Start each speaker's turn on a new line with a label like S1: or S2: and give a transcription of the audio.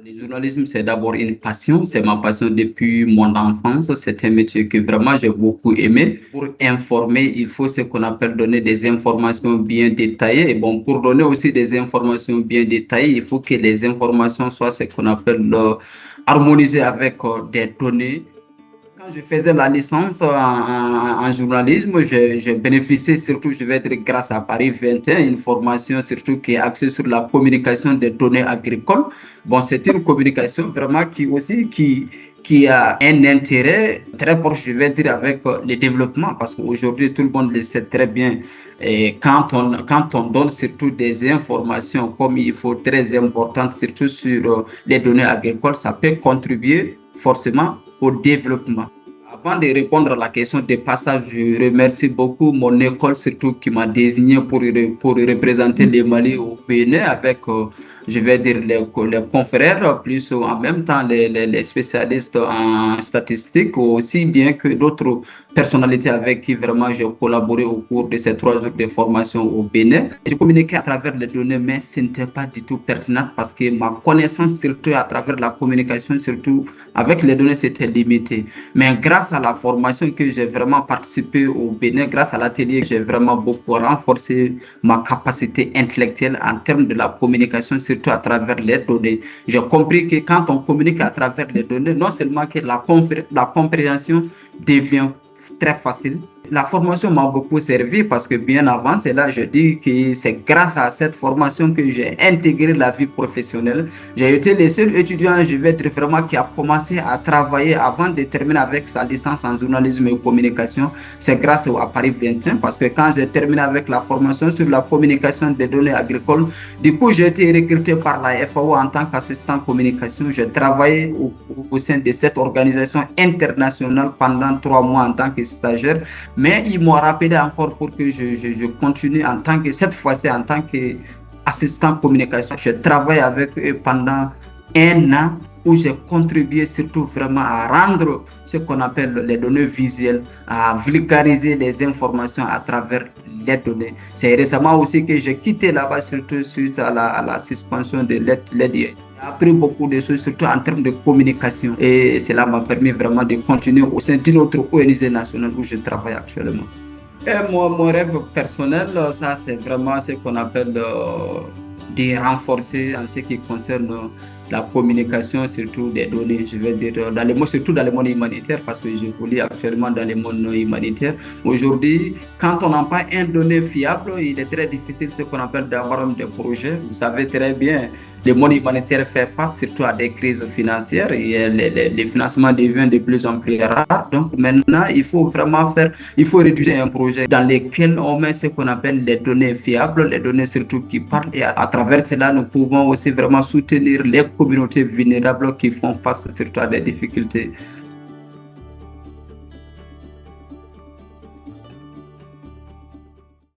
S1: Le journalisme, c'est d'abord une passion. C'est ma passion depuis mon enfance. C'est un métier que vraiment j'ai beaucoup aimé. Pour informer, il faut ce qu'on appelle donner des informations bien détaillées. Et bon, pour donner aussi des informations bien détaillées, il faut que les informations soient ce qu'on appelle harmonisées avec des données. Quand je faisais la licence en journalisme, j'ai bénéficié surtout, je vais dire, grâce à Paris 21, une formation surtout qui est axée sur la communication des données agricoles. Bon, c'est une communication vraiment qui a un intérêt très proche, je vais dire, avec le développement, parce qu'aujourd'hui, tout le monde le sait très bien. Et quand on donne surtout des informations comme il faut, très importantes, surtout sur les données agricoles, ça peut contribuer forcément au développement. Avant de répondre à la question de passage, je remercie beaucoup mon école, surtout qui m'a désigné pour représenter le Mali au Bénin avec, je vais dire, les confrères, plus en même temps les spécialistes en statistiques, aussi bien que d'autres personnalités avec qui vraiment j'ai collaboré au cours de ces 3 jours de formation au Bénin. J'ai communiqué à travers les données, mais ce n'était pas du tout pertinent parce que ma connaissance, surtout à travers la communication, surtout avec les données, c'était limité. Mais grâce à la formation que j'ai vraiment participé au Bénin, grâce à l'atelier, j'ai vraiment beaucoup renforcé ma capacité intellectuelle en termes de la communication, surtout à travers les données. J'ai compris que quand on communique à travers les données, non seulement que la compréhension devient très facile. La formation m'a beaucoup servi parce que bien avant cela, je dis que c'est grâce à cette formation que j'ai intégré la vie professionnelle. J'ai été le seul étudiant, je vais dire vraiment, qui a commencé à travailler avant de terminer avec sa licence en journalisme et communication. C'est grâce à Paris 21 parce que quand j'ai terminé avec la formation sur la communication des données agricoles, du coup j'ai été recruté par la FAO en tant qu'assistant communication. J'ai travaillé au sein de cette organisation internationale pendant 3 mois en tant que stagiaire. Mais ils m'ont rappelé encore pour que je continue en tant que, cette fois-ci en tant qu'assistant communication. Je travaille avec eux pendant 1 an où j'ai contribué surtout vraiment à rendre ce qu'on appelle les données visuelles, à vulgariser les informations à travers les données. C'est récemment aussi que j'ai quitté là-bas, surtout suite à la suspension de l'aide. J'ai appris beaucoup de choses, surtout en termes de communication. Et cela m'a permis vraiment de continuer au sein d'une autre ONG nationale où je travaille actuellement. Et mon rêve personnel, ça c'est vraiment ce qu'on appelle de renforcer en ce qui concerne la communication, surtout des données, je vais dire, surtout dans le monde humanitaire, parce que je vous actuellement dans le monde humanitaire. Aujourd'hui, quand on n'a pas un donné fiable, il est très difficile ce qu'on appelle d'avoir des projets. Vous savez très bien, le monde humanitaire fait face surtout à des crises financières et le financement devient de plus en plus rare. Donc maintenant, il faut vraiment rédiger un projet dans lequel on met ce qu'on appelle les données fiables, les données surtout qui parlent. Et à travers cela, nous pouvons aussi vraiment soutenir les communautés vulnérables qui font face surtout à des difficultés